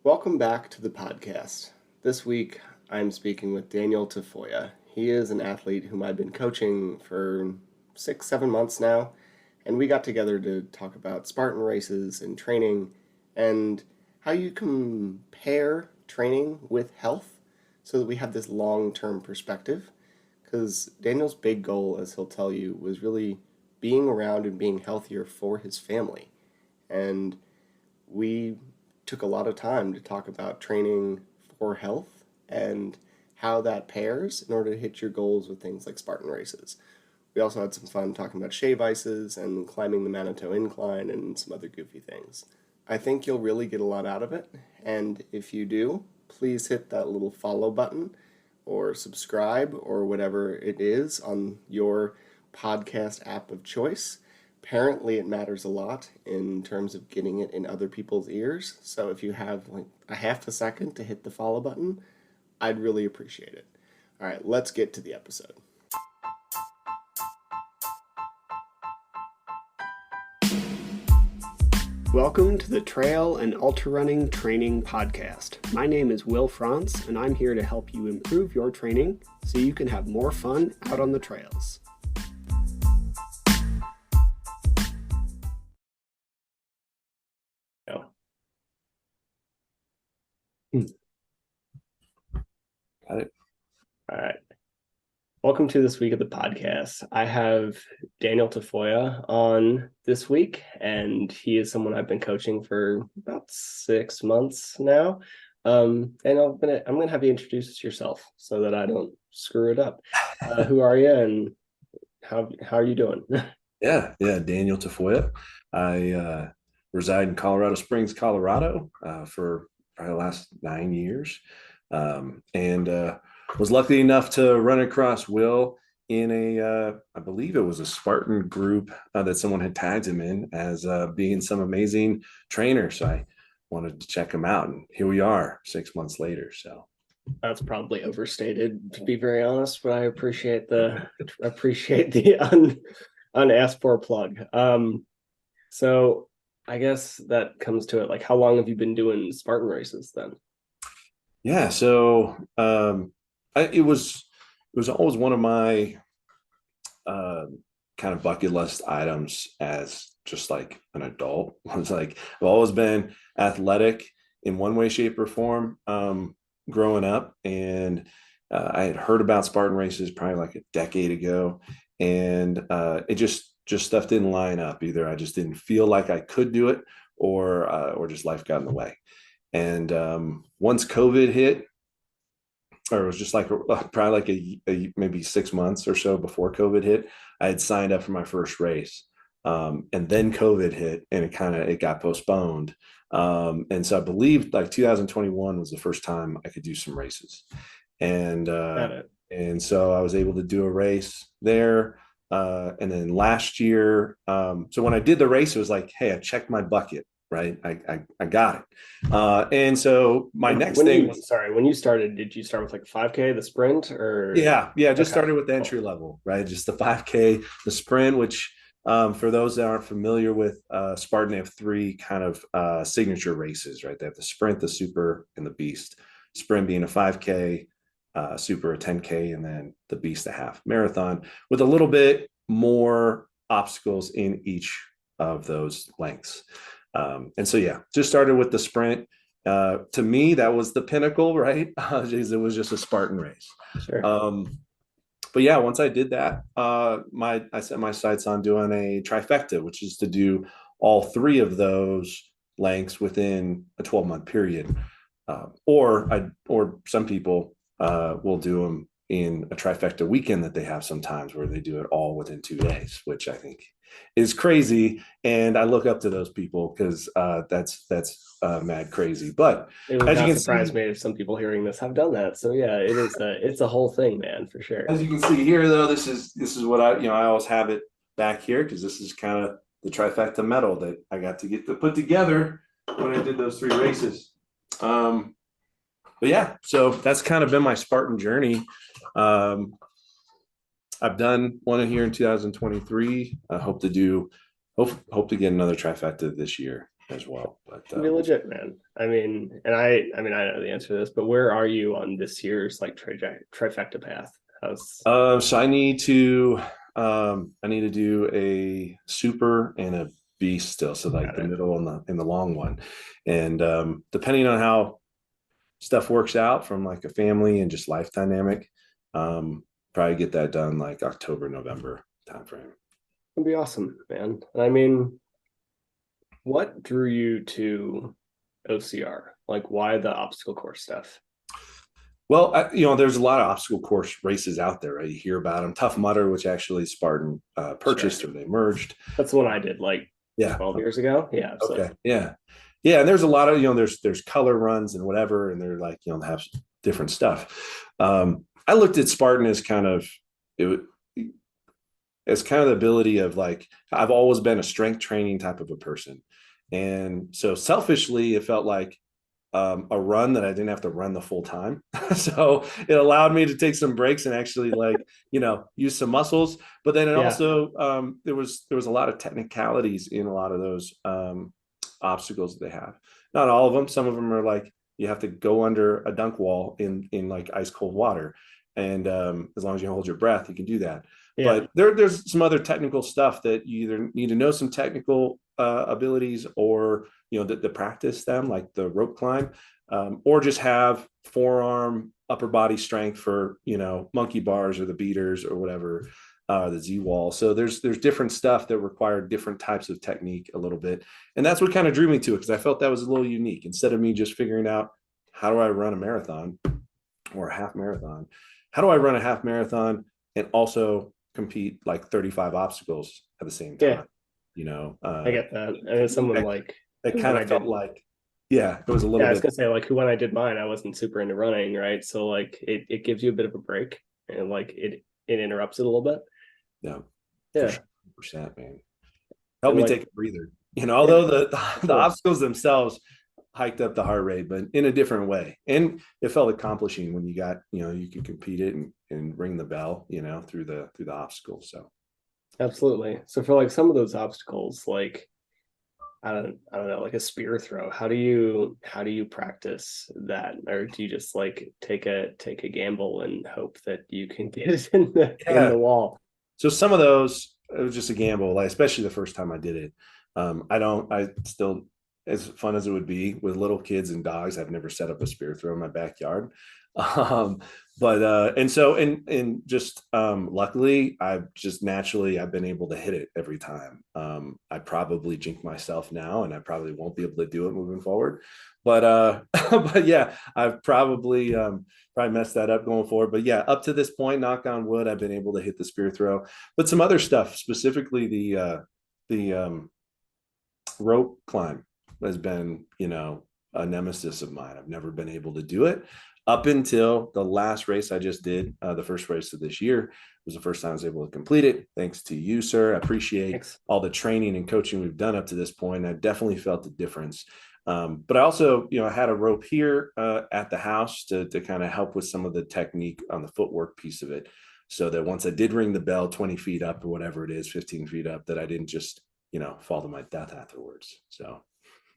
Welcome back to the podcast. This week, I'm speaking with Daniel Tafoya. He is an athlete whom I've been coaching for 6-7 months now, and we got together to talk about Spartan races and training and how you compare training with health so that we have this long-term perspective. Because Daniel's big goal, as he'll tell you, was really being around and being healthier for his family. And we took a lot of time to talk about training for health and how that pairs in order to hit your goals with things like Spartan races. We also had some fun talking about shave ices and climbing the Manitou incline and some other goofy things. I think you'll really get a lot out of it, and if you do, please hit that little follow button or subscribe or whatever it is on your podcast app of choice. Apparently it matters a lot in terms of getting it in other people's ears. So if you have like a half a second to hit the follow button, I'd really appreciate it. All right, let's get to the episode. Welcome to the Trail and Ultra Running Training Podcast. My name is Will Franz, and I'm here to help you improve your training so you can have more fun out on the trails. Got it. All right. Welcome to this week of the podcast. I have Daniel Tafoya on this week, and he is someone I've been coaching for about 6 months now. And I'm gonna have you introduce yourself so that I don't screw it up. Who are you, and how are you doing? Yeah, Daniel Tafoya. I reside in Colorado Springs, Colorado, for probably the last 9 years, and was lucky enough to run across Will in I believe it was a Spartan group that someone had tagged him in as being some amazing trainer. So I wanted to check him out, and here we are 6 months later. So That's probably overstated, to be very honest, but I appreciate the unasked for plug. So I guess that comes to it. Like, how long have you been doing Spartan races then? yeah, so it was always one of my kind of bucket list items as just like an adult. I was like, I've always been athletic in one way, shape, or form growing up, and I had heard about Spartan races probably like a decade ago, and it just stuff didn't line up. Either I just didn't feel like I could do it, or just life got in the way. And once COVID hit, or it was just like probably like a maybe 6 months or so before COVID hit, I had signed up for my first race. And then COVID hit, and it got postponed. And so I believe like 2021 was the first time I could do some races. And so I was able to do a race there. And then last year, so when I did the race, it was like, hey, I checked my bucket. Right. I got it. And so my next thing was, when you started, did you start with like a 5K, the sprint, or? Yeah. Just started with the entry level, right? Just the 5K, the sprint, which for those that aren't familiar with Spartan, they have three kind of signature races, right? They have the sprint, the super, and the beast. Sprint being a 5K, super a 10K, and then the beast a half marathon, with a little bit more obstacles in each of those lengths. And so, just started with the sprint. To me, that was the pinnacle, right? It was just a Spartan race. Sure. But yeah, once I did that, I set my sights on doing a trifecta, which is to do all three of those lengths within a 12-month period. Or some people will do them in a trifecta weekend that they have sometimes, where they do it all within 2 days, which I think is crazy. And I look up to those people because that's mad crazy. But it would not surprise me if some people hearing this have done that. So yeah, it's a whole thing, man, for sure. As you can see here, though, this is what I always have it back here, because this is kind of the trifecta medal that I got to get to put together when I did those three races. But yeah, so that's kind of been my Spartan journey. I've done one in here in 2023. I hope to get another trifecta this year. as well. But Be legit, man. I know the answer to this, but where are you on this year's like trifecta path? How's so I need to do a super and a beast still. So like got the it? middle and the long one. And depending on how stuff works out from like a family and just life dynamic, probably get that done like October, November timeframe. It'd be awesome, man. What drew you to OCR? Like, why the obstacle course stuff? Well, there's a lot of obstacle course races out there, right? You hear about them. Tough Mudder, which actually Spartan Sure, purchased or they merged. that's the one I did like Yeah. 12 years ago. Yeah, Okay. so Yeah. Yeah. And there's a lot of, there's color runs and whatever, and they're like, have different stuff. I looked at Spartan as kind of, it as kind of the ability of like, I've always been a strength training type of a person. And so selfishly, it felt like a run that I didn't have to run the full time. So it allowed me to take some breaks and actually like, use some muscles. But then it yeah, also, there was a lot of technicalities in a lot of those obstacles that they have. Not all of them. Some of them are like, you have to go under a dunk wall in like ice cold water. And as long as you hold your breath, you can do that. yeah, But there's some other technical stuff that you either need to know some technical abilities or the practice them, like the rope climb, or just have forearm upper body strength for monkey bars or the beaters or whatever, the Z wall. So there's different stuff that require different types of technique a little bit, and that's what kind of drew me to it because I felt that was a little unique. Instead of me just figuring out how do I run a marathon or a half marathon, how do I run a half marathon and also compete like 35 obstacles at the same yeah. time? I get that. And For as me, someone that, like that who when kind I of felt did, like, yeah, it was a yeah, little I was bit. gonna say like who when I did mine, I wasn't super into running, right? So like it gives you a bit of a break and like it interrupts it a little bit. Yeah, for Yeah, sure, 100%, man. Help and me like take a breather. yeah, Although of the course. obstacles themselves hiked up the heart rate, but in a different way, and it felt accomplishing when you got you could compete it and ring the bell through the obstacles. So Absolutely. So for like some of those obstacles, like I don't know, like a spear throw, how do you practice that? Or do you just like take a gamble and hope that you can get it in yeah, the wall? so some of those it was just a gamble, like especially the first time I did it. I still, as fun as it would be with little kids and dogs, I've never set up a spear throw in my backyard. Um, but and so and just luckily I've been able to hit it every time. I probably jinx myself now and I probably won't be able to do it moving forward. But but yeah, I've probably messed that up going forward. But yeah, up to this point, knock on wood, I've been able to hit the spear throw. But some other stuff, specifically the rope climb, has been a nemesis of mine. I've never been able to do it up until the last race I just did. The first race of this year was the first time I was able to complete it. Thanks to you, sir. I appreciate Thanks. all the training and coaching we've done up to this point. I definitely felt the difference. But I also, I had a rope here at the house to kind of help with some of the technique on the footwork piece of it. So that once I did ring the bell 20 feet up or whatever it is, 15 feet up, that I didn't just, fall to my death afterwards. So,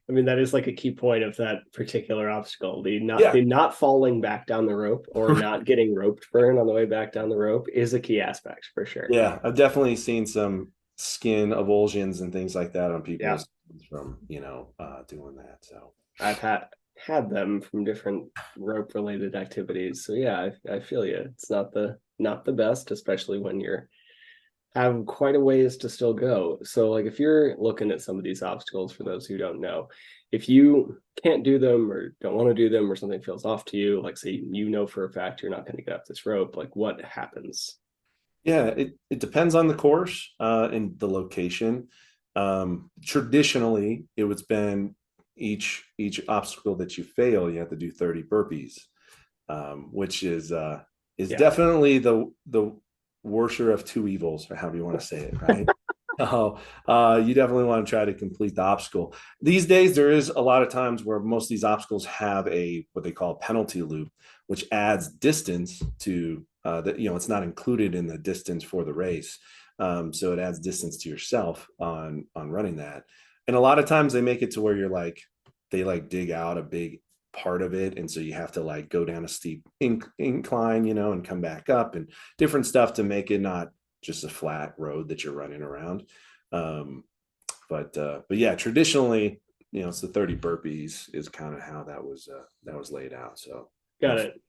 I mean, that is like a key point of that particular obstacle. yeah. The not falling back down the rope or not getting roped burn on the way back down the rope is a key aspect for sure. Yeah. I've definitely seen some skin avulsions and things like that on Yeah. people's from, doing that. So, I've had them from different rope related activities. So yeah, I feel you. It's not the best, especially when you're have quite a ways to still go. So like if you're looking at some of these obstacles for those who don't know, if you can't do them or don't want to do them or something feels off to you, like say for a fact you're not going to get up this rope, like what happens? yeah, it depends on the course and the location. Traditionally, it was been each obstacle that you fail, you have to do 30 burpees, which is Yeah. definitely the worser of two evils, or however you want to say it, right? Oh, you definitely want to try to complete the obstacle. These days, there is a lot of times where most of these obstacles have a what they call a penalty loop, which adds distance to that. It's not included in the distance for the race, so it adds distance to yourself on running that. And a lot of times they make it to where you're like, they like dig out a big part of it. And so you have to like go down a steep incline, and come back up and different stuff to make it not just a flat road that you're running around. Um, but yeah, traditionally, it's the 30 burpees is kind of how that was laid out. So Got it.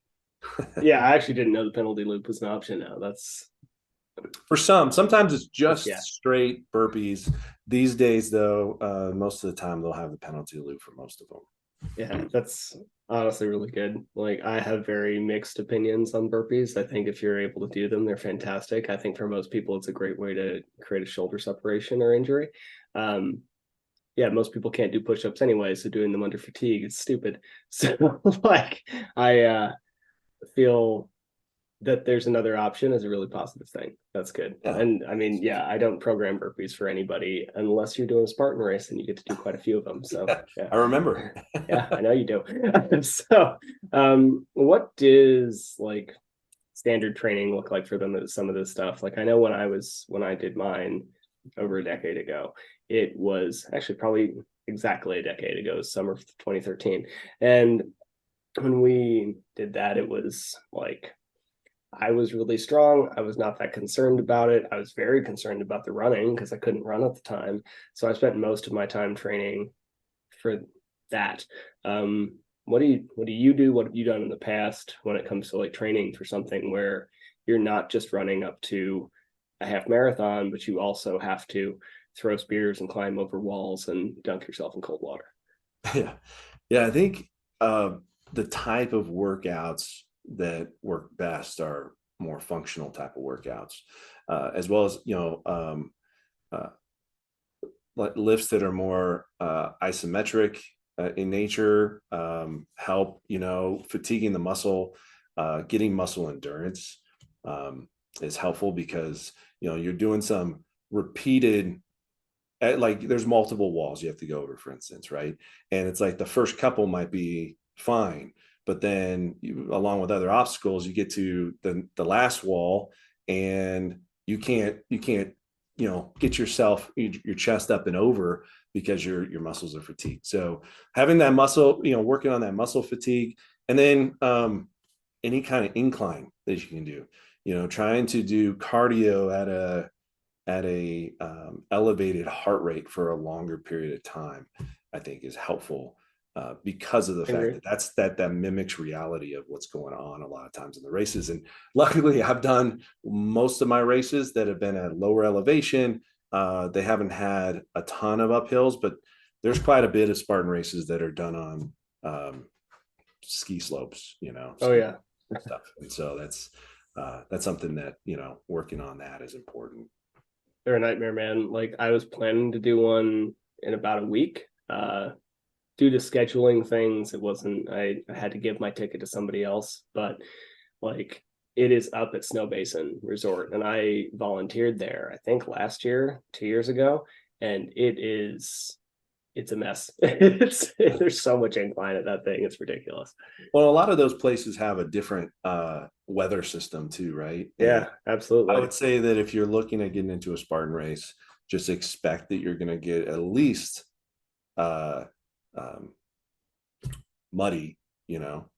Yeah, I actually didn't know the penalty loop was an option now. That's for sometimes it's just yeah. straight burpees. These days, though, most of the time they'll have the penalty loop for most of them. Yeah, that's honestly really good. Like I have very mixed opinions on burpees. I think if you're able to do them, they're fantastic. I think for most people, it's a great way to create a shoulder separation or injury. Um, yeah, most people can't do push-ups anyway, so doing them under fatigue is stupid. So like I feel that there's another option is a really positive thing. That's good. Yeah. And I mean, yeah, I don't program burpees for anybody unless you're doing a Spartan race and you get to do quite a few of them. So Yeah, yeah. I remember. Yeah, I know you do. So what does like standard training look like for them, some of this stuff? Like I know when I did mine over a decade ago, it was actually probably exactly a decade ago, summer of 2013. And when we did that, it was like I was really strong. I was not that concerned about it. I was very concerned about the running because I couldn't run at the time. So I spent most of my time training for that. What do you do? What have you done in the past when it comes to like training for something where you're not just running up to a half marathon, but you also have to throw spears and climb over walls and dunk yourself in cold water? Yeah. Yeah. I think the type of workouts that work best are more functional type of workouts, as well as, uh, lifts that are more isometric in nature, help, fatiguing the muscle, getting muscle endurance is helpful because, you're doing some repeated like there's multiple walls you have to go over, for instance, right? And it's like the first couple might be fine, but then along with other obstacles, you get to the last wall, and you can't get your chest up and over because your muscles are fatigued. So having that muscle, working on that muscle fatigue, and then any kind of incline that you can do, trying to do cardio at a elevated heart rate for a longer period of time, I think is helpful because of the fact that that mimics reality of what's going on a lot of times in the races. And luckily, I've done most of my races that have been at lower elevation. They haven't had a ton of uphills, but there's quite a bit of Spartan races that are done on ski slopes, Oh yeah, stuff. And so that's something that working on that is important. they're a nightmare, man. Like I was planning to do one in about a week. Due to scheduling things, it wasn't. I had to give my ticket to somebody else, but like it is up at Snow Basin Resort, and I volunteered there. I think last year, 2 years ago, and it's a mess. There's so much incline at that thing. It's ridiculous. Well, a lot of those places have a different weather system too, right? And Yeah, I absolutely. would say that if you're looking at getting into a Spartan race, just expect that you're going to get at least uh, um, muddy,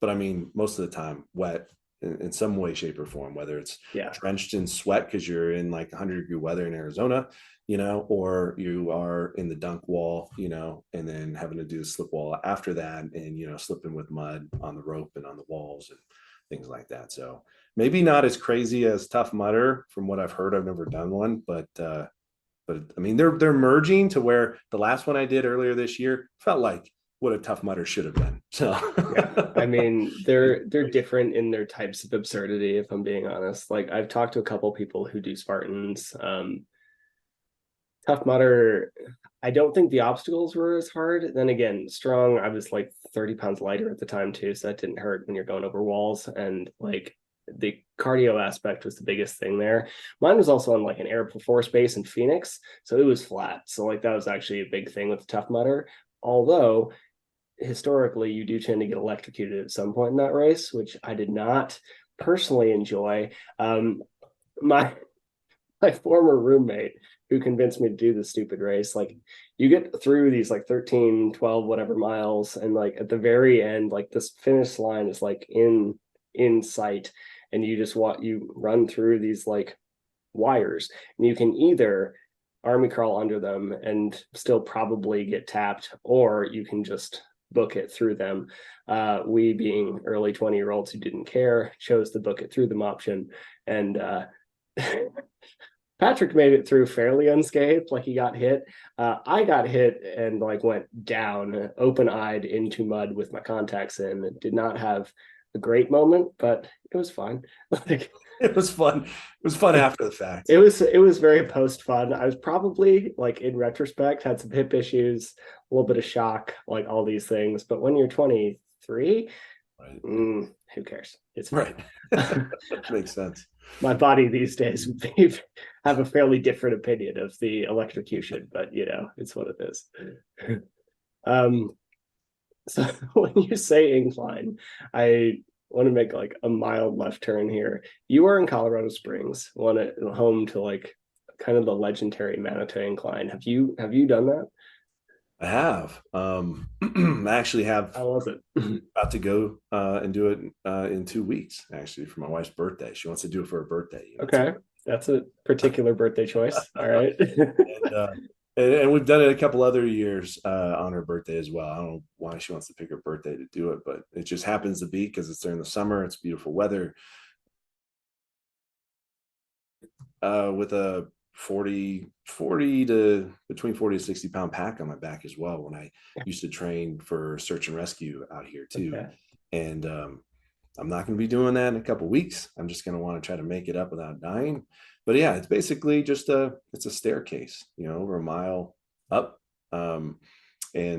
but I mean, most of the time wet in some way, shape, or form, whether it's Yeah, drenched in sweat because you're in like 100-degree weather in Arizona, or you are in the dunk wall, and then having to do the slip wall after that, and, slipping with mud on the rope and on the walls and things like that. So maybe not as crazy as Tough Mudder from what I've heard. I've never done one, but I mean, they're merging to where the last one I did earlier this year felt like what a Tough Mudder should have been. So yeah. I mean, they're different in their types of absurdity, if I'm being honest. Like I've talked to a couple people who do Spartans. Tough Mudder, I don't think the obstacles were as hard. Then again, strong, I was like 30 pounds lighter at the time too, so that didn't hurt when you're going over walls. And like the cardio aspect was the biggest thing there. Mine was also on like an Air Force base in Phoenix, so it was flat. So like that was actually a big thing with the Tough Mudder. Although historically you do tend to get electrocuted at some point in that race, which I did not personally enjoy. My my former roommate who convinced me to do this stupid race. Like you get through these like 13, 12, whatever miles, and like at the very end, like this finish line is like in sight, and you run through these like wires, and you can either army crawl under them and still probably get tapped, or you can just book it through them. We, being early 20-year-olds who didn't care, chose the book it through them option. And Patrick made it through fairly unscathed. Like he got hit. I got hit and like went down, open-eyed into mud with my contacts in. Did not have a great moment, but it was fine. Like It was fun. It was fun after the fact. it was very post fun. I was probably like in retrospect had some hip issues, a little bit of shock, like all these things. But when you're 23, Right. who cares? It's fine. Right. Makes sense. My body these days have a fairly different opinion of the electrocution, but it's what it is. um, so when you say incline, I want to make like a mild left turn here. You are in Colorado Springs, home to like kind of the legendary Manitou incline. Have you done that? I have. I actually have How was it? about to go and do it in 2 weeks, actually, for my wife's birthday. She wants to do it for her birthday. Okay, that's a particular birthday choice. All right. And, and we've done it a couple other years on her birthday as well. I don't know why she wants to pick her birthday to do it, but it just happens to be because it's during the summer. It's beautiful weather. With a 40 to between 40 to 60 pound pack on my back as well, when I used to train for search and rescue out here too. Okay. And I'm not going to be doing that in a couple weeks. I'm just going to want to try to make it up without dying. But yeah, it's basically just it's a staircase, over a mile up. And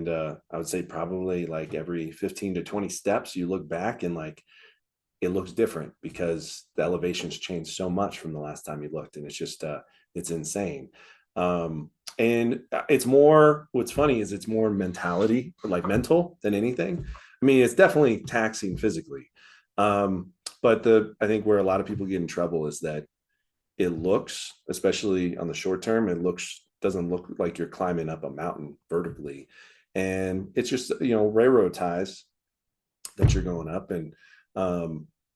I would say probably like every 15 to 20 steps, you look back and like it looks different because the elevations changed so much from the last time you looked, and it's just it's insane. And it's more, what's funny is it's more mentality, like mental, than anything. I mean, it's definitely taxing physically, but I think where a lot of people get in trouble is that it looks, especially on the short term, doesn't look like you're climbing up a mountain vertically, and it's just railroad ties that you're going up, and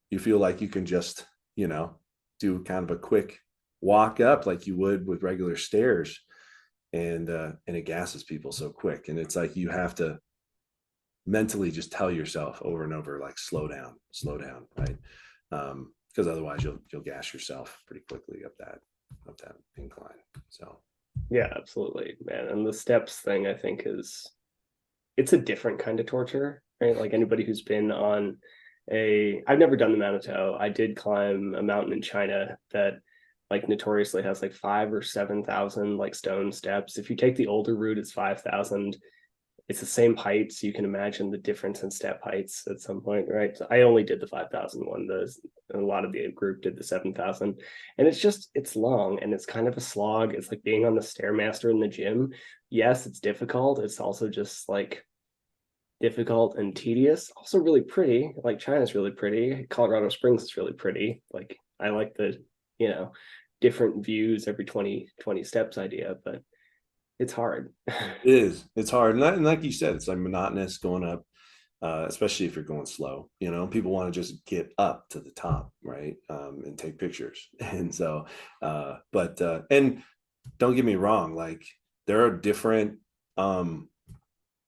you feel like you can just do kind of a quick walk up like you would with regular stairs, and it gasses people so quick, and it's like you have to mentally just tell yourself over and over, like, slow down, right? Because otherwise you'll gas yourself pretty quickly up that incline. So Yeah, absolutely, man. And the steps thing, I think, it's a different kind of torture, right? Like anybody who's been on I've never done the Manitou. I did climb a mountain in China that like notoriously has like 5 or 7,000 like stone steps. If you take the older route, it's 5,000. It's the same height, so you can imagine the difference in step heights at some point, right? So I only did the 5,000 one. A lot of the group did the 7,000, and it's long and it's kind of a slog. It's like being on the Stairmaster in the gym. Yes, it's difficult. It's also just like difficult and tedious. Also really pretty. Like China's really pretty. Colorado Springs is really pretty. Like I like the, different views every 20 steps idea, but it's hard. it's hard, and like you said, it's like monotonous going up, especially if you're going slow. People want to just get up to the top, right? And take pictures. And so but and don't get me wrong, like there are different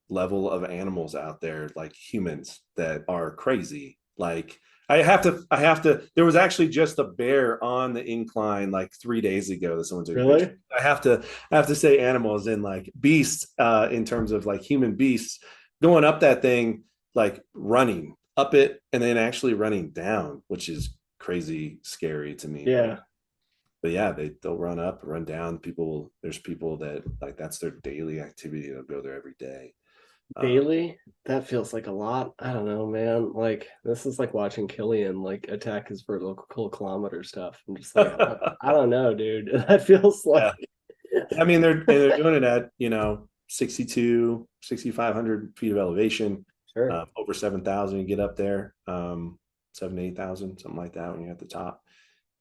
level of animals out there, like humans, that are crazy. Like I have to there was actually just a bear on the incline like 3 days ago that someone took a Really? picture. I have to say animals and like beasts, in terms of like human beasts going up that thing, like running up it and then actually running down, which is crazy scary to me. Yeah. But yeah, they'll run up, run down. There's people that like that's their daily activity. They'll go there every day. Daily? That feels like a lot. I don't know, man. Like this is like watching Killian like attack his vertical kilometer stuff. I'm just like, I don't know, dude. That feels Yeah. like I mean, they're doing it at 62, 6,500 feet of elevation, sure. over 7,000. You get up there, 7, 8,000, something like that when you're at the top.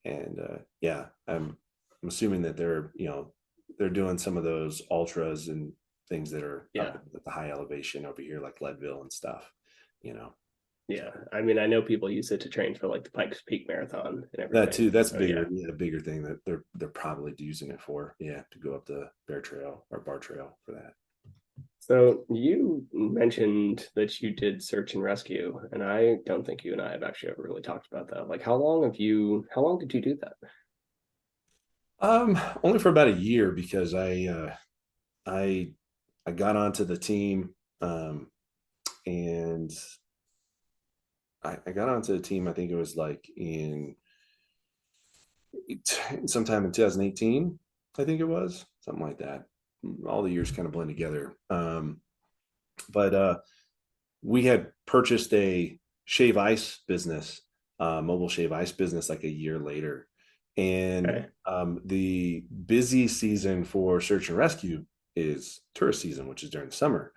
And yeah, I'm assuming that they're doing some of those ultras and things that are Yeah. up at the high elevation over here, like Leadville and stuff, you know. Yeah. I mean, I know people use it to train for like the Pikes Peak Marathon and That everything. too, that's So yeah. bigger, yeah, a bigger thing that they're probably using it for, yeah, to go up the Bear Trail or Bar Trail for that. So you mentioned that you did search and rescue, and I don't think you and I have actually ever really talked about that. Like, how long did you do that? Only for about a year because I I got onto the team, and I got onto the team. I think it was like in sometime in 2018. I think it was something like that. All the years kind of blend together. But we had purchased a shave ice business, mobile shave ice business, like a year later, and Okay. the busy season for search and rescue is tourist season, which is during the summer.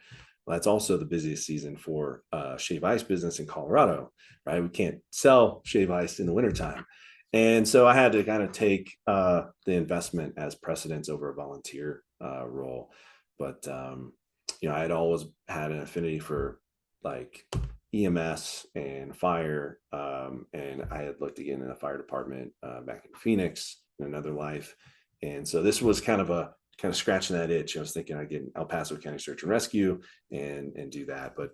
Well, that's also the busiest season for shave ice business in Colorado, right? We can't sell shave ice in the wintertime. And so I had to kind of take the investment as precedence over a volunteer role. But, I had always had an affinity for like EMS and fire. And I had looked again in the fire department back in Phoenix in another life. And so this was kind of scratching that itch. I was thinking I'd get El Paso County Search and Rescue and do that. But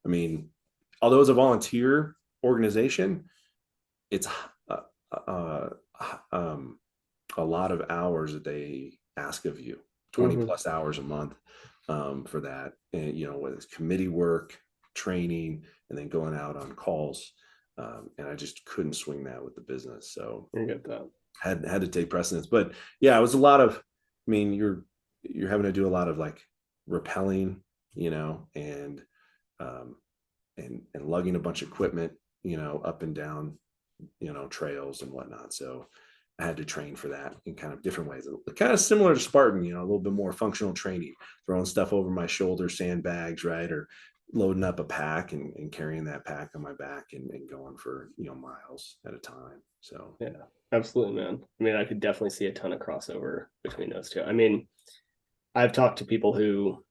I mean, although it's a volunteer organization, it's uh, um, a lot of hours that they ask of you, 20 Mm-hmm. plus hours a month for that. And, whether it's committee work, training, and then going out on calls. And I just couldn't swing that with the business. So You get that. had to take precedence. But yeah, it was a lot of, I mean, you're having to do a lot of like rappelling, and um, and lugging a bunch of equipment, up and down, trails and whatnot. So I had to train for that in kind of different ways. Kind of similar to Spartan, a little bit more functional training, throwing stuff over my shoulder, sandbags, right? Or loading up a pack and carrying that pack on my back and going for, miles at a time. So, Yeah, absolutely, man. I mean, I could definitely see a ton of crossover between those two. I mean, I've talked to people who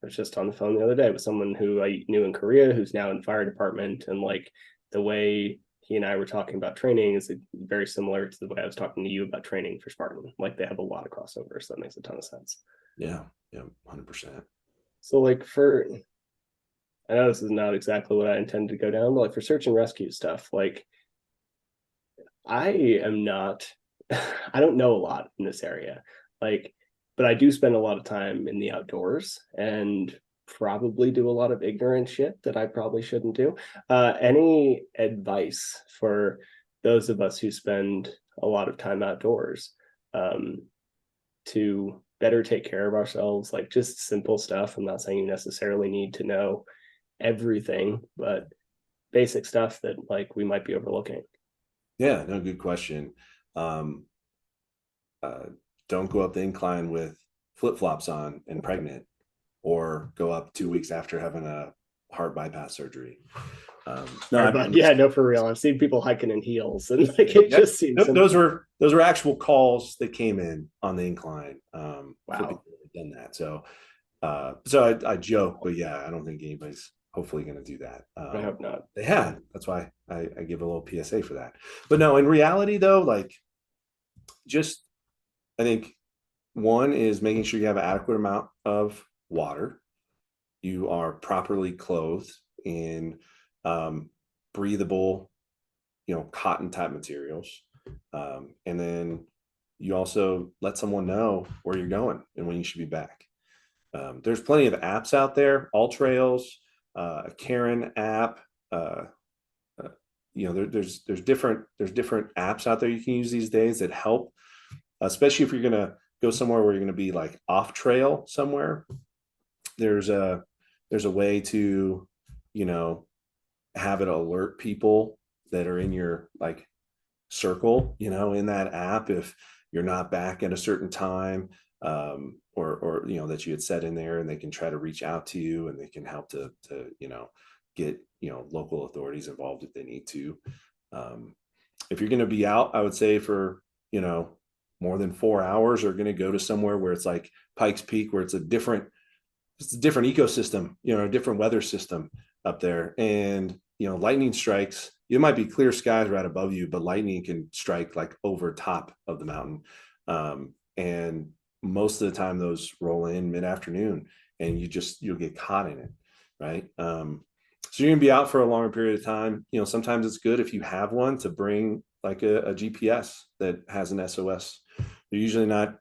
I was just on the phone the other day with someone who I knew in Korea who's now in the fire department, and like the way he and I were talking about training is very similar to the way I was talking to you about training for Spartan. Like they have a lot of crossover, so that makes a ton of sense. yeah, 100%. So like for I know this is not exactly what I intended to go down, but like for search and rescue stuff, like I am not I don't know a lot in this area. Like, but I do spend a lot of time in the outdoors and probably do a lot of ignorant shit that I probably shouldn't do. Any advice for those of us who spend a lot of time outdoors um, to better take care of ourselves? Like just simple stuff. I'm not saying you necessarily need to know everything, but basic stuff that like we might be overlooking. Yeah, no, good question. Um, uh, don't go up the incline with flip flops on and pregnant, or go up 2 weeks after having a heart bypass surgery. No, Or, but yeah, no, for real. I've seen people hiking in heels, and like it yeah, just seems those were actual calls that came in on the incline for wow. people that have done that. So I joke, but yeah, I don't think anybody's hopefully going to do that. I hope not. They had. That's why I give a little PSA for that. But no, in reality though, like just I think one is making sure you have an adequate amount of water. You are properly clothed in breathable, cotton type materials. And then you also let someone know where you're going and when you should be back. There's plenty of apps out there, All Trails, a Karen app. Uh, there's different apps out there you can use these days that help, especially if you're gonna go somewhere where you're gonna be like off trail somewhere. There's a way to, you know, have it alert people that are in your like circle, in that app if you're not back at a certain time, or that you had set in there, and they can try to reach out to you and they can help to get local authorities involved if they need to. If you're going to be out, I would say for more than 4 hours are going to go to somewhere where it's like Pikes Peak, where it's a different ecosystem, a different weather system up there. And, lightning strikes, it might be clear skies right above you, but lightning can strike like over top of the mountain. And most of the time those roll in mid-afternoon and you'll get caught in it. Right. So you're gonna be out for a longer period of time. Sometimes it's good if you have one to bring like a GPS that has an SOS. They're usually not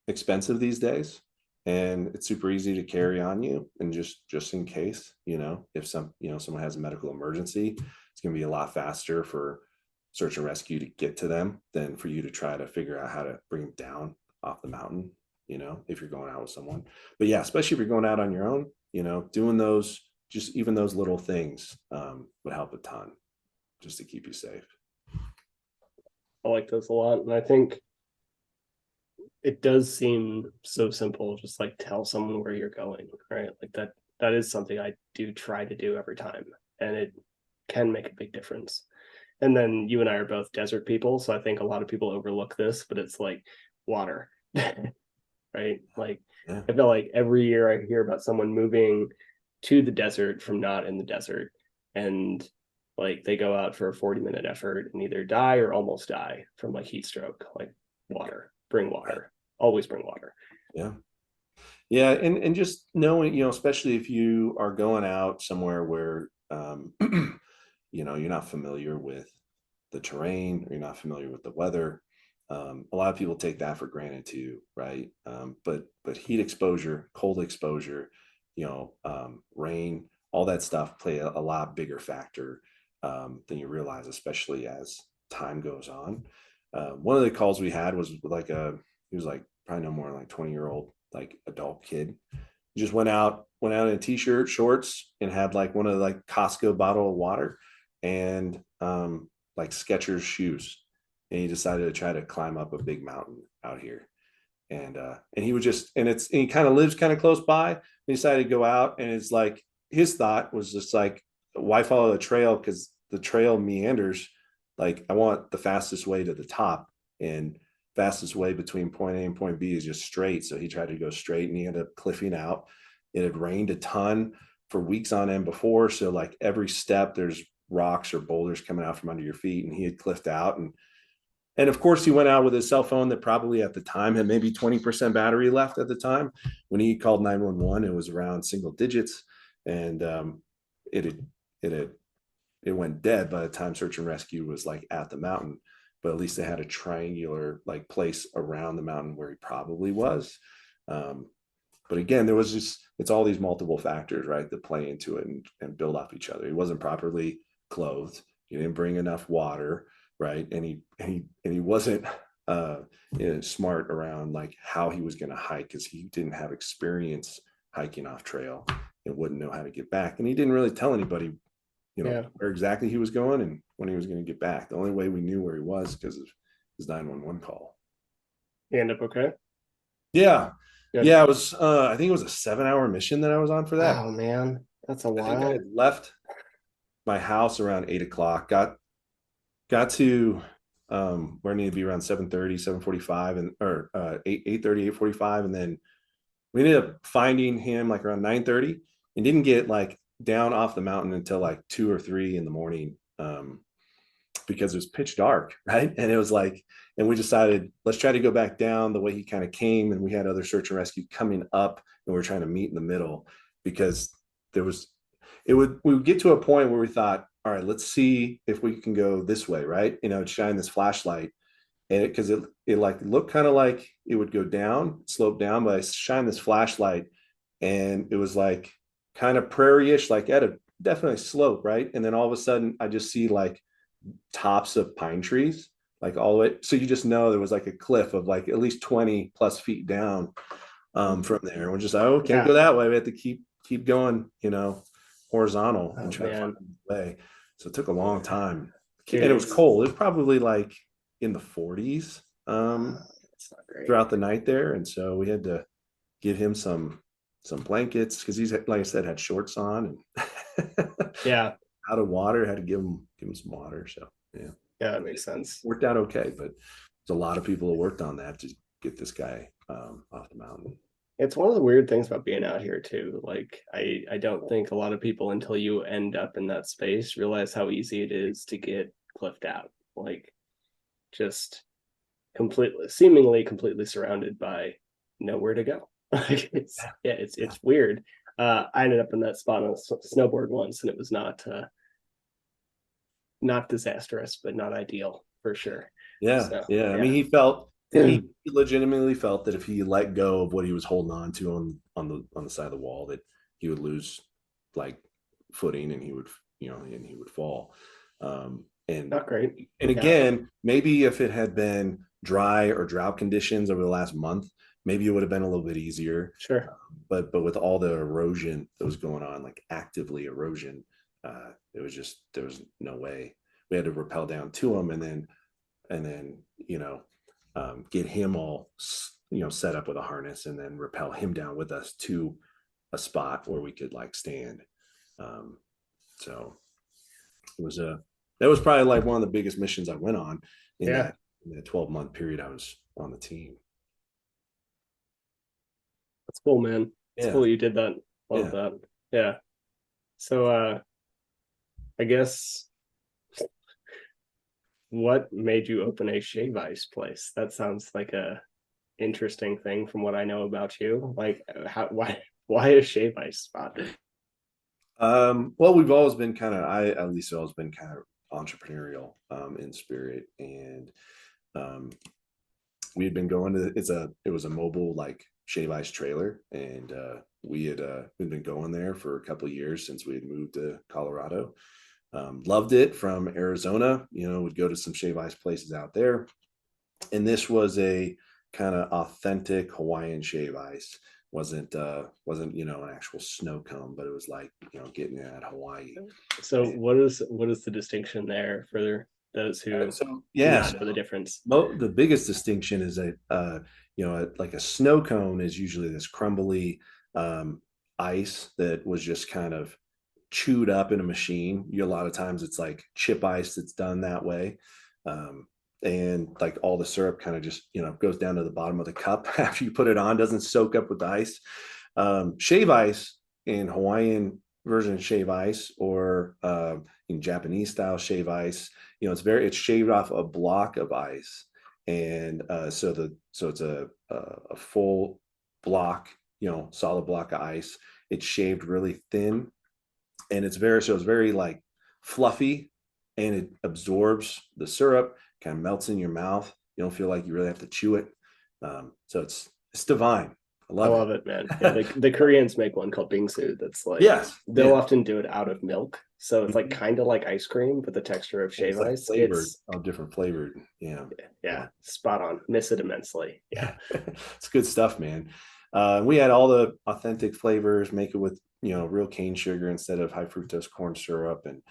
expensive these days, and it's super easy to carry on you. And just in case, if someone has a medical emergency, it's gonna be a lot faster for search and rescue to get to them than for you to try to figure out how to bring them down off the mountain. If you're going out with someone, but yeah, especially if you're going out on your own, doing those, just even those little things would help a ton just to keep you safe. I like those a lot. And I think it does seem so simple, just like tell someone where you're going, right? Like that is something I do try to do every time. And it can make a big difference. And then you and I are both desert people. So I think a lot of people overlook this, but it's like water. Right? Like Yeah. I feel like every year I hear about someone moving to the desert from not in the desert, and like they go out for a 40-minute effort and either die or almost die from like heat stroke. Like bring water, always bring water. Yeah. Yeah. And just knowing, especially if you are going out somewhere where, you're not familiar with the terrain, or you're not familiar with the weather. A lot of people take that for granted too, right? But heat exposure, cold exposure, rain, all that stuff play a lot bigger factor than you realize, especially as time goes on. One of the calls we had was like he was like probably no more than like 20-year-old like adult kid. He just went out in a t-shirt, shorts, and had like one of the like Costco bottle of water and like Skechers shoes. And he decided to try to climb up a big mountain out here. And he would just, and he kind of lives kind of close by. He decided to go out, and it's like his thought was just like, why follow the trail? Because the trail meanders. Like, I want the fastest way to the top, and fastest way between point A and point B is just straight. So he tried to go straight, and he ended up cliffing out. It had rained a ton for weeks on end before. So like every step there's rocks or boulders coming out from under your feet, and he had cliffed out. And of course, he went out with his cell phone that probably at the time had maybe 20% battery left at the time. When he called 911, it was around single digits, and it had, it had, it went dead by the time search and rescue was like at the mountain. But at least they had a triangular like place around the mountain where he probably was. But again, there was just, it's all these multiple factors, right, that play into it and build off each other. He wasn't properly clothed. He didn't bring enough water, right? And he wasn't smart around like how he was going to hike, because he didn't have experience hiking off trail and wouldn't know how to get back. And he didn't really tell anybody, where exactly he was going and when he was going to get back. The only way we knew where he was because of his 911 call. You end up okay? Yeah. Good. Yeah, it was I think it was a 7-hour mission that I was on for that. Wow, man, that's a I think I while. had left my house around 8 o'clock, got to where I needed to be around 7:30, 7:45, and or 8:30, 8:45. And then we ended up finding him like around 9:30 and didn't get like down off the mountain until like 2 or 3 in the morning. Because it was pitch dark, right? And it was like, and we decided, let's try to go back down the way he kind of came. And we had other search and rescue coming up, and we were trying to meet in the middle, because we would get to a point where we thought, all right, let's see if we can go this way, right? Shine this flashlight. And because it like looked kind of like it would go down, slope down, but I shine this flashlight, and it was like kind of prairie-ish, like at a definitely slope, right? And then all of a sudden I just see like tops of pine trees, like all the way. So you just know there was like a cliff of like at least 20 plus feet down from there. And we're just like, oh, can't go that way. We have to keep going, horizontal and try to find a way. So it took a long time. And it was cold. It was probably like in the 40s throughout the night there. And so we had to give him some blankets, because he's, like I said, had shorts on and out of water, had to give him some water. So yeah, that makes sense. Worked out okay. But there's a lot of people who worked on that to get this guy off the mountain. It's one of the weird things about being out here too. Like I don't think a lot of people until you end up in that space realize how easy it is to get cliffed out. Like just completely seemingly completely surrounded by nowhere to go. Like it's weird. I ended up in that spot on a snowboard once and it was not disastrous, but not ideal for sure. Yeah, So yeah. I mean, yeah. he legitimately felt that if he let go of what he was holding on to on the side of the wall, that he would lose like footing and he would fall. And Not great. and Yeah. again, maybe if it had been dry or drought conditions over the last month, maybe it would have been a little bit easier. Sure. But with all the erosion that was going on, like actively erosion, it was just there was no way. We had to rappel down to him, and then get him all set up with a harness, and then rappel him down with us to a spot where we could like stand. So it was that was probably like one of the biggest missions I went on in Yeah. that 12-month period I was on the team. That's cool, man. It's Yeah, cool you did that. Love yeah. that. Yeah. So I guess what made you open a shave ice place? That sounds like a interesting thing from what I know about you. Like how why a shave ice spot? Well, we've always been I at least always been kind of entrepreneurial in spirit, and um, we had been going to it was a mobile like shave ice trailer, and we'd been going there for a couple of years since we had moved to Colorado. Loved it from Arizona. Would go to some shave ice places out there, and this was a kind of authentic Hawaiian shave ice. Wasn't an actual snow cone, but it was like getting it at Hawaii. So what is the distinction there for those who So do yeah, not know the difference? the biggest distinction is that like a snow cone is usually this crumbly ice that was just kind of chewed up in a machine. A lot of times it's like chip ice that's done that way. And like all the syrup kind of just goes down to the bottom of the cup after you put it on, doesn't soak up with the ice. Shave ice in Hawaiian version of shave ice, or in Japanese style shave ice, it's shaved off a block of ice, and so it's a full block, solid block of ice. It's shaved really thin, and it's very like fluffy, and it absorbs the syrup, kind of melts in your mouth. You don't feel like you really have to chew it. So it's divine. I I love love it, man. Yeah, the Koreans make one called bingsu that's like Yes, they'll yeah. often do it out of milk. So it's like Mhm. kind of like ice cream, but the texture of And shave it's like ice. flavored, It's all different flavored. Yeah, yeah, spot on. Miss it immensely. Yeah. it's good stuff, man. We had all the authentic flavors, make it with real cane sugar instead of high fructose corn syrup, and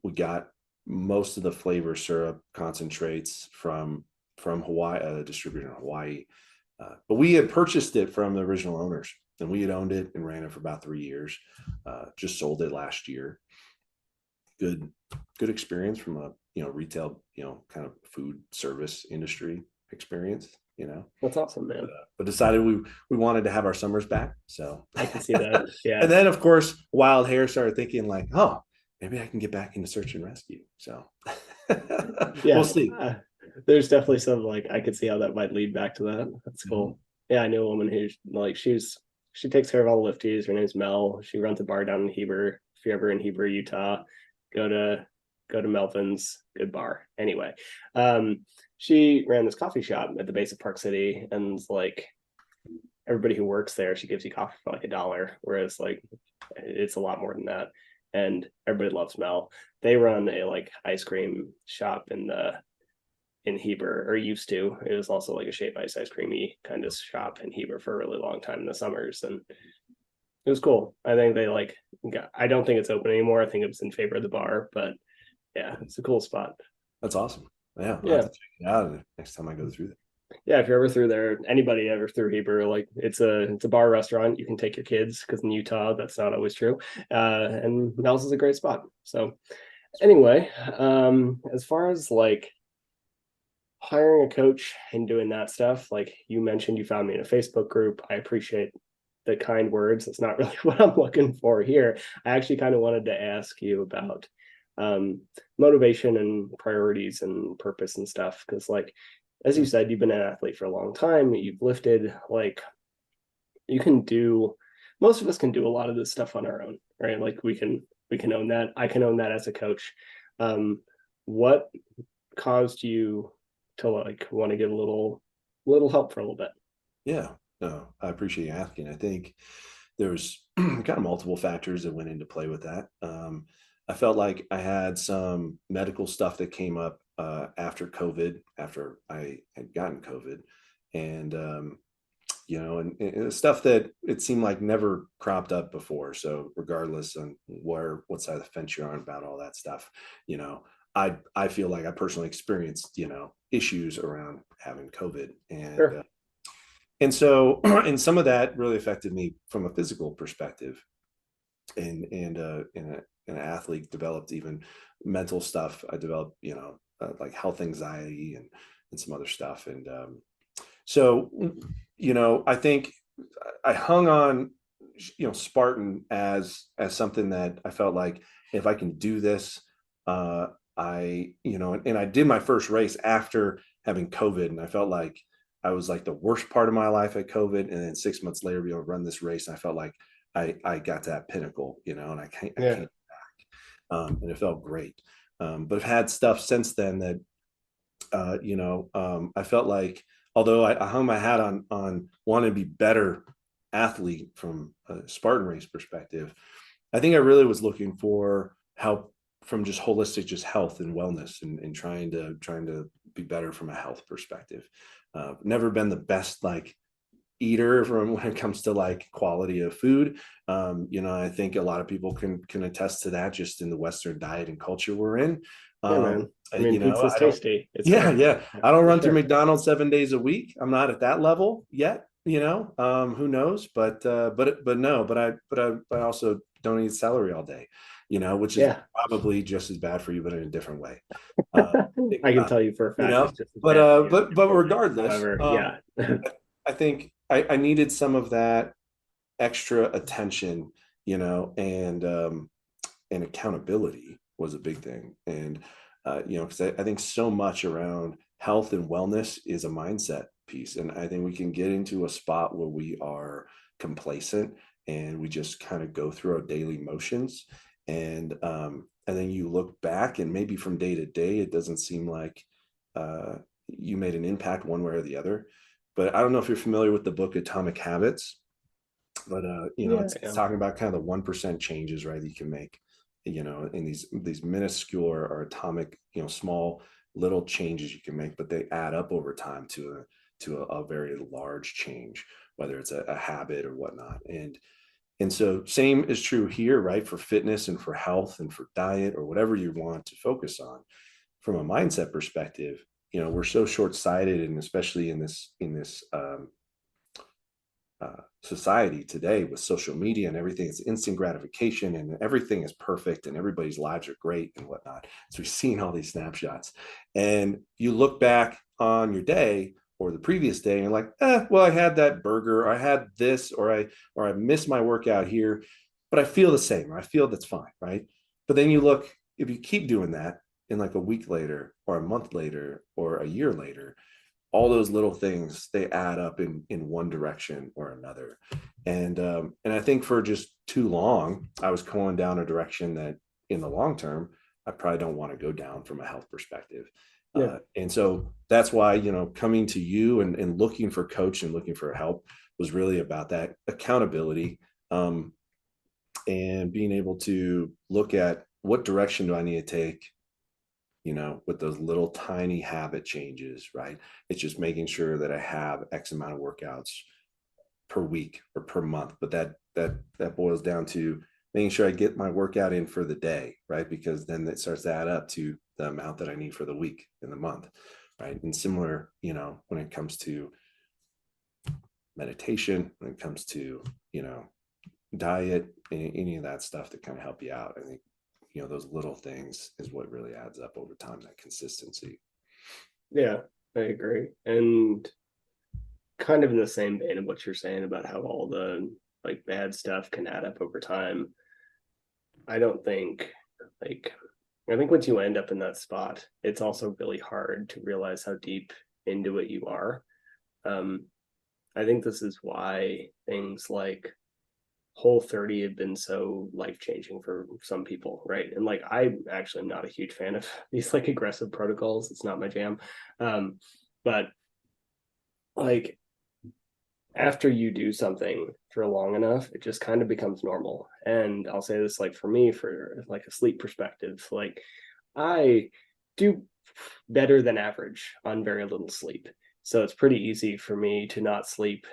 we got most of the flavor syrup concentrates from Hawaii, a distributor in Hawaii. But we had purchased it from the original owners, and we had owned it and ran it for about 3 years. Just sold it last year. Good experience from a retail kind of food service industry experience. That's awesome, man. But decided we wanted to have our summers back. So I can see that. and Yeah. then of course Wild Hair started thinking like, oh, maybe I can get back into search and rescue. So we'll Yeah. see. There's definitely some like I could see how that might lead back to that. That's Mhm. cool. Yeah, I knew a woman who like she takes care of all the lifties. Her name's Mel. She runs a bar down in Heber. If you're ever in Heber, Utah, go to Melvin's. Good bar. Anyway, she ran this coffee shop at the base of Park City, and like everybody who works there, she gives you coffee for like $1, whereas like it's a lot more than that. And everybody loves Mel. They run a like ice cream shop in Heber, or used to. It was also like a shave ice creamy kind of shop in Heber for a really long time in the summers, and it was cool. I think they like. I don't think it's open anymore. I think it was in favor of the bar, but yeah, it's a cool spot. That's awesome. Yeah, I'll have Yeah, to check it out next time I go through there. yeah. If you're ever through there, anybody ever through Heber, like it's a bar restaurant. You can take your kids because in Utah that's not always true. And Mel's is a great spot. So anyway, as far as like hiring a coach and doing that stuff, like you mentioned, you found me in a Facebook group. I appreciate the kind words. It's not really what I'm looking for here. I actually kind of wanted to ask you about um, motivation and priorities and purpose and stuff. Because, like, as you Yeah. said, you've been an athlete for a long time. You've lifted, like, you can do, most of us can do a lot of this stuff on our own, right? Like, we can own that. I can own that as a coach. What caused you to like want to get a little help for a little bit? Yeah, no, I appreciate you asking. I think there's kind of multiple factors that went into play with that. I felt like I had some medical stuff that came up after COVID, after I had gotten COVID, and and stuff that it seemed like never cropped up before. So regardless on what side of the fence you're on about all that stuff, you know, I feel like I personally experienced issues around having COVID, Sure. and so and some of that really affected me from a physical perspective, and an athlete developed even mental stuff. I developed like health anxiety and some other stuff, and so I think I hung on Spartan as something that I felt like if I can do this, and I did my first race after having COVID, and I felt like I was like the worst part of my life at COVID, and then 6 months later be able to run this race, and I felt like I got to that pinnacle, and I Yeah. can't, and it felt great. But I've had stuff since then that I felt like although I hung my hat on wanting to be better athlete from a Spartan race perspective, I think I really was looking for help from just holistic, just health and wellness, and trying to be better from a health perspective. Never been the best like eater from when it comes to like quality of food. I think a lot of people can attest to that just in the Western diet and culture we're in. Yeah, man. I mean, pizza's I don't. tasty. It's Yeah, good. yeah. Yeah, I don't for run through sure. McDonald's 7 days a week. I'm not at that level yet. Who knows? But no. But I also don't eat celery all day. Which is Yeah. probably just as bad for you, but in a different way. Think I can about tell you for a it, fact it's just as but bad for uh, you in but a but different way. regardless, However, yeah. I think I needed some of that extra attention, and accountability was a big thing. And, because I think so much around health and wellness is a mindset piece. And I think we can get into a spot where we are complacent and we just kind of go through our daily motions. And then you look back and maybe from day to day, it doesn't seem like you made an impact one way or the other. But I don't know if you're familiar with the book Atomic Habits, but Yeah. it's Yeah. talking about kind of the 1% changes, right, that you can make, in these minuscule or atomic, small little changes you can make, but they add up over time to a very large change, whether it's a habit or whatnot. And so same is true here, right, for fitness and for health and for diet or whatever you want to focus on. From a mindset perspective, we're so short-sighted, and especially in this society today with social media and everything, it's instant gratification and everything is perfect and everybody's lives are great and whatnot. So we've seen all these snapshots, and you look back on your day or the previous day and you're like, well, I had that burger, or I had this, or I missed my workout here, but I feel the same, or I feel that's fine, right? But then you look, if you keep doing that in like a week later or a month later or a year later, all those little things, they add up in one direction or another. And I think for just too long I was going down a direction that in the long term I probably don't want to go down from a health perspective. Yeah. And so that's why coming to you and looking for coach and looking for help was really about that accountability, and being able to look at what direction do I need to take, with those little tiny habit changes, right? It's just making sure that I have X amount of workouts per week or per month. But that boils down to making sure I get my workout in for the day, right? Because then it starts to add up to the amount that I need for the week and the month, right? And similar, when it comes to meditation, when it comes to, diet, any of that stuff that kind of help you out. I think those little things is what really adds up over time, that consistency. Yeah. I agree. And kind of in the same vein of what you're saying about how all the like bad stuff can add up over time. I don't think like I think once you end up in that spot, it's also really hard to realize how deep into it you are. Um, I think this is why things like Whole 30 have been so life changing for some people, right? And like I'm actually not a huge fan of these like aggressive protocols. It's not my jam. But like after you do something for long enough, it just kind of becomes normal. And I'll say this like for me, for like a sleep perspective, like I do better than average on very little sleep. So it's pretty easy for me to not sleep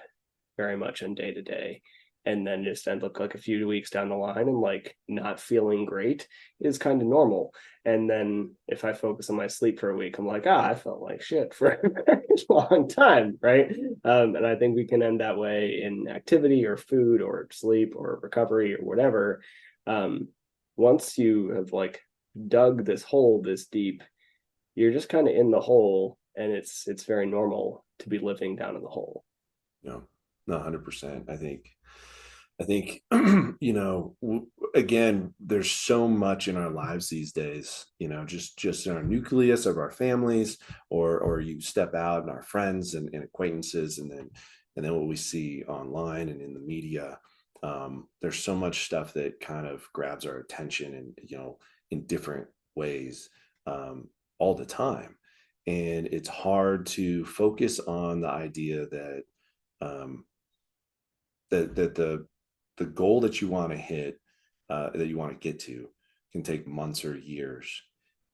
very much on day to day and then just end up like a few weeks down the line and like not feeling great is kind of normal. And then if I focus on my sleep for a week, I'm like, I felt like shit for a long time, right? And I think we can end that way in activity or food or sleep or recovery or whatever. um, Once you have like dug this hole this deep, you're just kind of in the hole, and it's very normal to be living down in the hole. No, no, 100%. I think, again, there's so much in our lives these days, just in our nucleus of our families, or you step out and our friends and acquaintances, and then what we see online and in the media. There's so much stuff that kind of grabs our attention, and in different ways, all the time. And it's hard to focus on the idea that um, the goal that you want to hit, that you want to get to, can take months or years,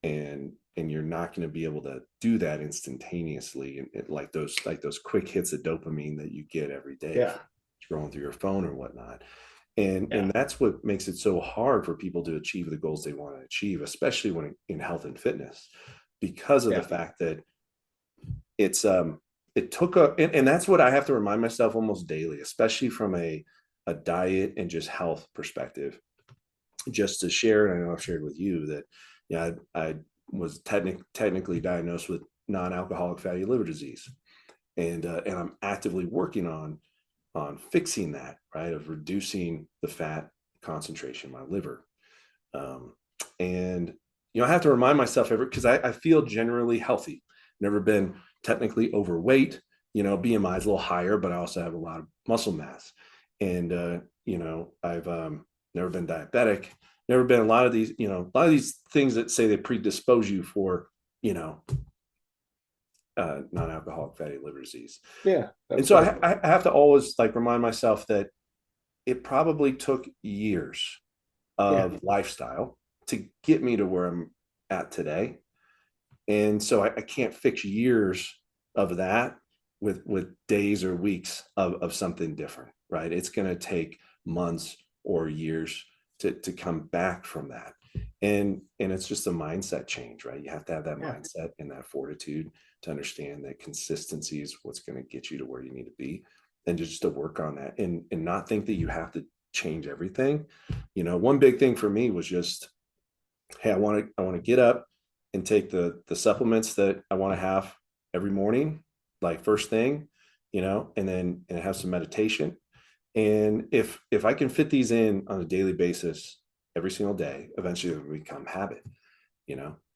and you're not going to be able to do that instantaneously, and like those quick hits of dopamine that you get every day Yeah, from scrolling through your phone or whatnot. And yeah, that's what makes it so hard for people to achieve the goals they want to achieve, especially when in health and fitness, because of the yeah, fact that it's it took and that's what I have to remind myself almost daily, especially from a diet and just health perspective. Just to share, and I know I've shared with you that, I was technically diagnosed with non-alcoholic fatty liver disease, and I'm actively working on fixing that, right, of reducing the fat concentration in my liver. um, and I have to remind myself every, because I feel generally healthy, never been technically overweight. BMI is a little higher, but I also have a lot of muscle mass. And I've never been diabetic, never been a lot of these things that say they predispose you for you know non-alcoholic fatty liver disease. yeah, And so absolutely. I have to always like remind myself that it probably took years Yeah, of lifestyle to get me to where I'm at today. And so I can't fix years of that with days or weeks of something different, right? It's going to take months or years to come back from that. And it's just a mindset change, right? You have to have that yeah, mindset and that fortitude to understand that consistency is what's going to get you to where you need to be, and just to work on that, and not think that you have to change everything. One big thing for me was just, hey, I want to get up and take the supplements that I want to have every morning, like first thing, and have some meditation. And if I can fit these in on a daily basis every single day, eventually it will become habit.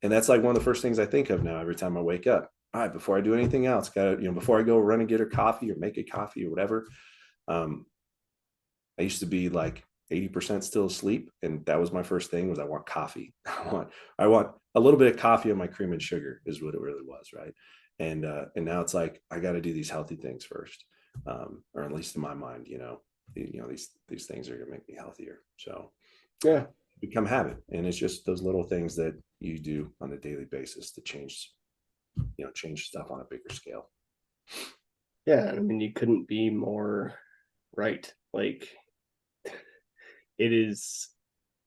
And that's like one of the first things I think of now every time I wake up. All right, before I do anything else, before I go run and get her coffee or make a coffee or whatever. um, I used to be like 80% still asleep, and that was my first thing, was I want coffee. I want a little bit of coffee on my cream and sugar, is what it really was, right? And now it's like I got to do these healthy things first, or at least in my mind, these things are gonna make me healthier. So yeah, become habit, and it's just those little things that you do on a daily basis to change stuff on a bigger scale. yeah. I mean, you couldn't be more right. Like it is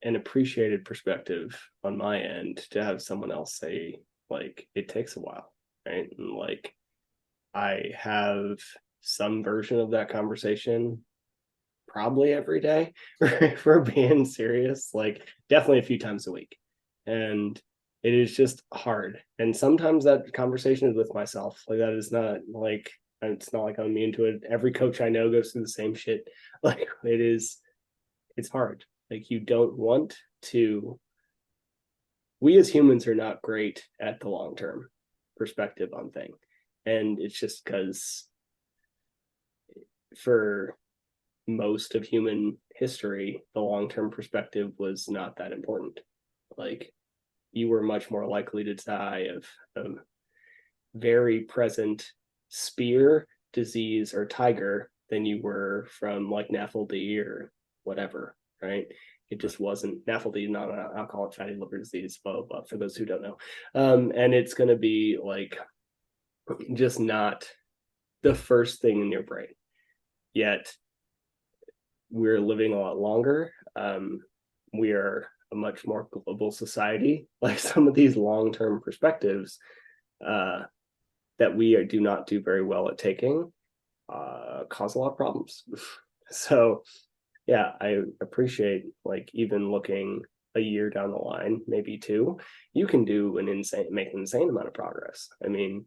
an appreciated perspective on my end to have someone else say like it takes a while, right? And like I have some version of that conversation probably every day for being serious, like definitely a few times a week. And It is just hard. And sometimes that conversation is with myself. Like that is not like it's not like I'm immune to it. Every coach I know goes through the same shit. Like it's hard. Like you don't want to. We as humans are not great at the long term perspective on things. And it's just because for most of human history, the long term perspective was not that important. Like you were much more likely to die of very present spear, disease, or tiger than you were from like NAFLD or whatever, right? It just wasn't NAFLD, not an alcoholic fatty liver disease, blah, blah, blah, for those who don't know. And it's going to be like just not the first thing in your brain. Yet we're living a lot longer. We are a much more global society. Like some of these long-term perspectives that we do not do very well at taking cause a lot of problems. So yeah, I appreciate like even looking a year down the line, maybe two, you can make an insane amount of progress. I mean,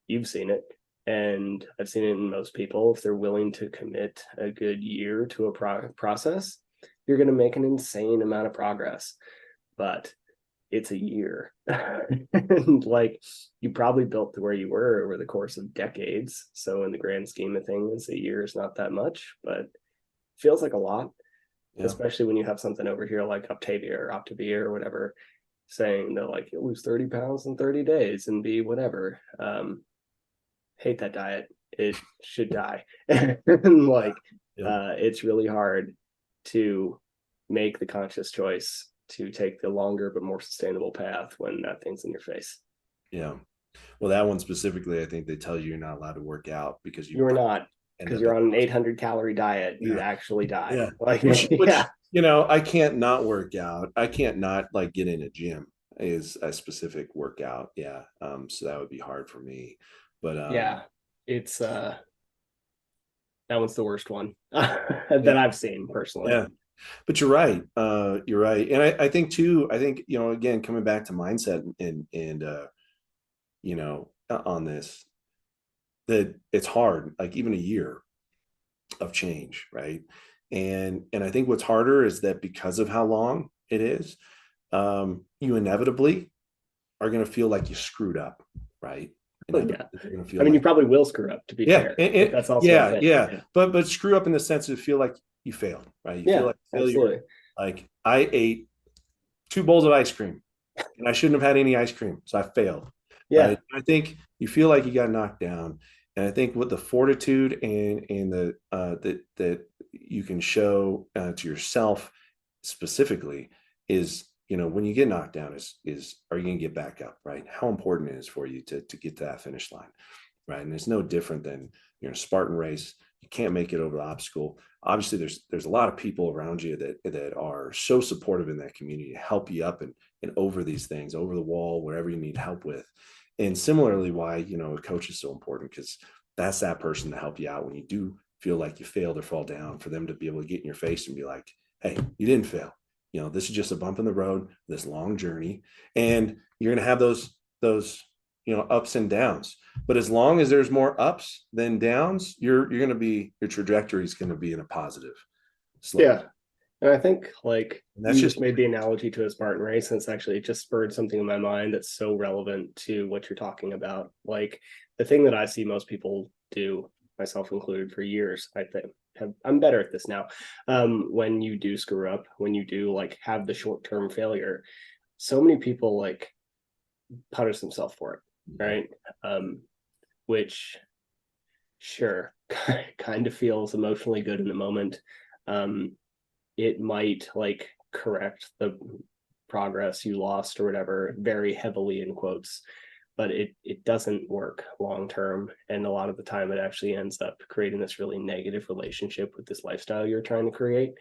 you've seen it, and I've seen it in most people. If they're willing to commit a good year to a process, you're going to make an insane amount of progress. But it's a year. And like you probably built to where you were over the course of decades. So in the grand scheme of things, a year is not that much, but feels like a lot, Yeah. especially when you have something over here like Optavia or whatever, saying that like you'll lose 30 pounds in 30 days and be whatever. Hate that diet. It should die. And like it's really hard to make the conscious choice to take the longer but more sustainable path when that thing's in your face. Yeah. Well, that one specifically, I think they tell you you're not allowed to work out because You're not, end because up you're on an 800 calorie diet. You actually die. yeah. Like, Which yeah. I can't not work out. I can't not like get in a gym is a specific workout. Yeah. So that would be hard for me. But Yeah. It's that one's the worst one yeah, that I've seen personally. yeah. But you're right. You're right. And I think too, again, coming back to mindset and on this, that it's hard, like even a year of change, right? And I think what's harder is that because of how long it is, you inevitably are going to feel like you screwed up, right? But yeah, You're going to I feel mean, you like probably will screw up, to be yeah, fair. Like, that's also a yeah, thing. yeah. Yeah, But screw up in the sense of feel like you failed, right? You feel yeah, like failure. absolutely. Like I ate 2 bowls of ice cream and I shouldn't have had any ice cream, so I failed, Yeah, right? I think you feel like you got knocked down, and I think with the fortitude and the that you can show to yourself specifically is when you get knocked down is are you going to get back up, right? How important it is for you to get to that finish line, right? And it's no different than you're in a Spartan race. You can't make it over the obstacle. Obviously, there's a lot of people around you that are so supportive in that community to help you up and over these things, over the wall, wherever you need help with. And similarly, why a coach is so important, because that's that person to help you out when you do feel like you failed or fall down, for them to be able to get in your face and be like, hey, you didn't fail. This is just a bump in the road, this long journey, and you're going to have those ups and downs. But as long as there's more ups than downs, your trajectory is going to be in a positive slope. yeah. And I think like And that's you just just made the analogy to a Spartan race, and it's actually it just spurred something in my mind that's so relevant to what you're talking about. Like the thing that I see most people do, myself included, for years, I think I'm better at this now. When you do screw up, when you do like have the short-term failure, so many people like punish themselves for it, right? Which sure kind of feels emotionally good in the moment. Um, it might like correct the progress you lost or whatever very heavily in quotes, but it doesn't work long term, and a lot of the time it actually ends up creating this really negative relationship with this lifestyle you're trying to create.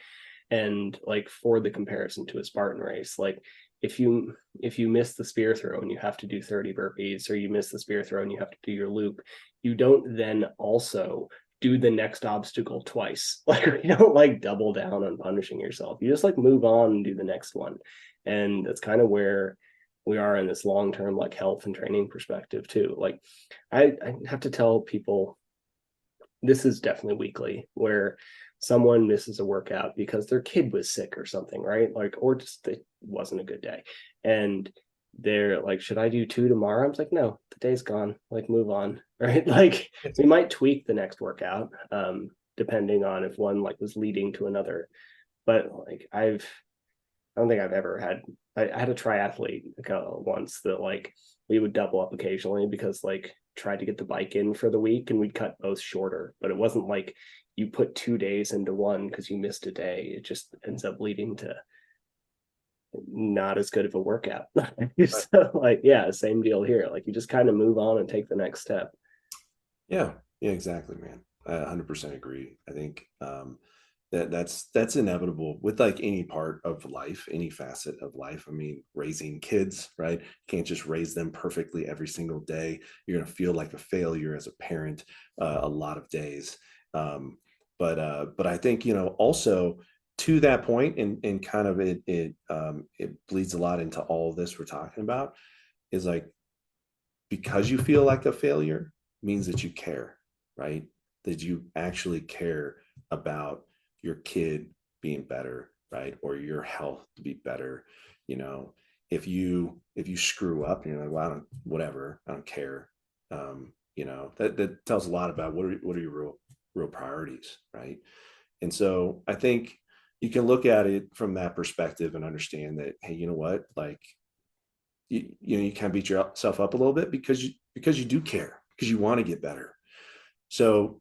And like for the comparison to a Spartan race, like if you miss the spear throw and you have to do 30 burpees, or you miss the spear throw and you have to do your loop, you don't then also do the next obstacle twice. Like you don't like double down on punishing yourself. You just like move on and do the next one. And that's kind of where we are in this long-term like health and training perspective too. Like I have to tell people this is definitely weekly where someone misses a workout because their kid was sick or something, right? Like, or just it wasn't a good day. And they're like, should I do 2 tomorrow? I was like, no, the day's gone. Like, move on. Right. Like we might tweak the next workout, depending on if one like was leading to another. But like I don't think I've ever had. I had a triathlete once that like we would double up occasionally because like tried to get the bike in for the week and we'd cut both shorter. But it wasn't like you put 2 days into one because you missed a day. It just ends up leading to not as good of a workout. So like yeah, same deal here. Like you just kind of move on and take the next step. Yeah, yeah, exactly, man. I 100% agree. I think that's inevitable with like any part of life, any facet of life. I mean, raising kids, right? You can't just raise them perfectly every single day. You're gonna feel like a failure as a parent a lot of days. Um, but I think also to that point, and kind of it bleeds a lot into all of this we're talking about is like because you feel like a failure means that you care, right? That you actually care about your kid being better, right? Or your health to be better. You know, if you screw up and you're like, well, I don't, whatever, I don't care. That tells a lot about what are your real priorities, right? And so I think you can look at it from that perspective and understand that, hey, you know what, like you kind of beat yourself up a little bit because you do care, because you want to get better. So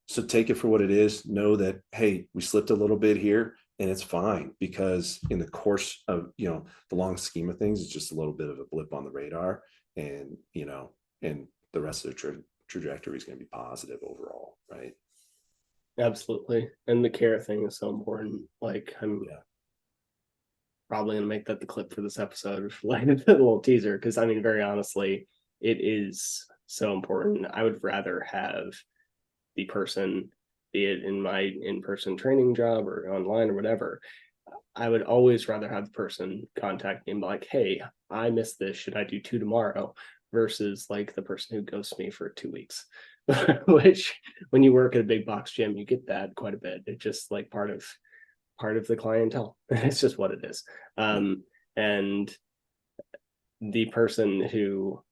so take it for what it is. Know that, hey, we slipped a little bit here and it's fine, because in the course of the long scheme of things, it's just a little bit of a blip on the radar. And and the rest of the trajectory is going to be positive overall, right? Absolutely. And the care thing is so important. Like I'm Yeah. probably gonna make that the clip for this episode, like a little teaser, because I mean, very honestly, it is so important. I would rather have the person, be it in my in-person training job or online or whatever, I would always rather have the person contact me and be like, hey, I missed this. Should I do 2 tomorrow? Versus like the person who ghosts me for 2 weeks. Which when you work at a big box gym, you get that quite a bit. It's just like part of the clientele. It's just what it is. And the person who,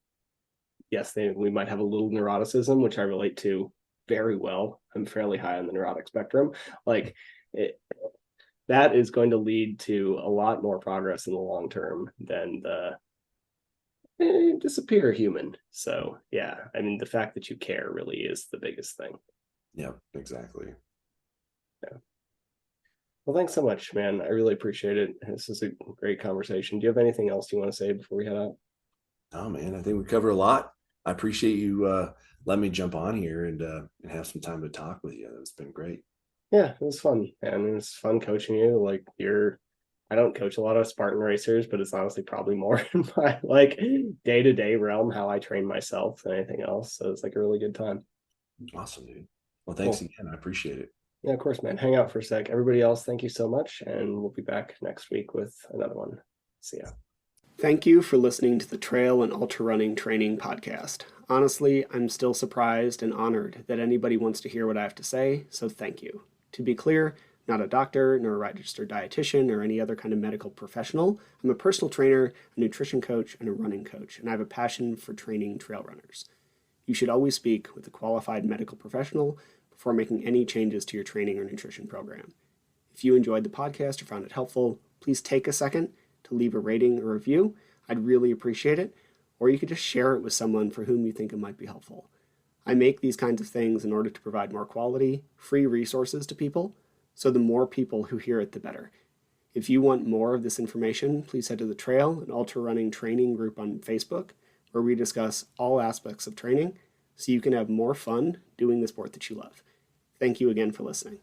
yes, we might have a little neuroticism, which I relate to very well. I'm fairly high on the neurotic spectrum. Like that is going to lead to a lot more progress in the long term than the disappear human. So yeah, I mean, the fact that you care really is the biggest thing. Yeah, exactly. Yeah. Well, thanks so much, man. I really appreciate it. This is a great conversation. Do you have anything else you want to say before we head out? Oh man, I think we covered a lot. I appreciate you letting me jump on here and have some time to talk with you. It's been great. Yeah, it was fun, and it was fun coaching you. Like I don't coach a lot of Spartan racers, but it's honestly probably more in my like day-to-day realm how I train myself than anything else. So it's like a really good time. Awesome, dude. Well, thanks Cool. again. I appreciate it. Yeah, of course, man. Hang out for a sec. Everybody else, thank you so much, and we'll be back next week with another one. See ya. Thank you for listening to the Trail and Ultra Running Training Podcast. Honestly, I'm still surprised and honored that anybody wants to hear what I have to say, so thank you. To be clear, not a doctor, nor a registered dietitian, or any other kind of medical professional. I'm a personal trainer, a nutrition coach, and a running coach, and I have a passion for training trail runners. You should always speak with a qualified medical professional before making any changes to your training or nutrition program. If you enjoyed the podcast or found it helpful, please take a second to leave a rating or review. I'd really appreciate it. Or you could just share it with someone for whom you think it might be helpful. I make these kinds of things in order to provide more quality, free resources to people, so the more people who hear it, the better. If you want more of this information, please head to the Trail and Ultra Running Training group on Facebook, where we discuss all aspects of training so you can have more fun doing the sport that you love. Thank you again for listening.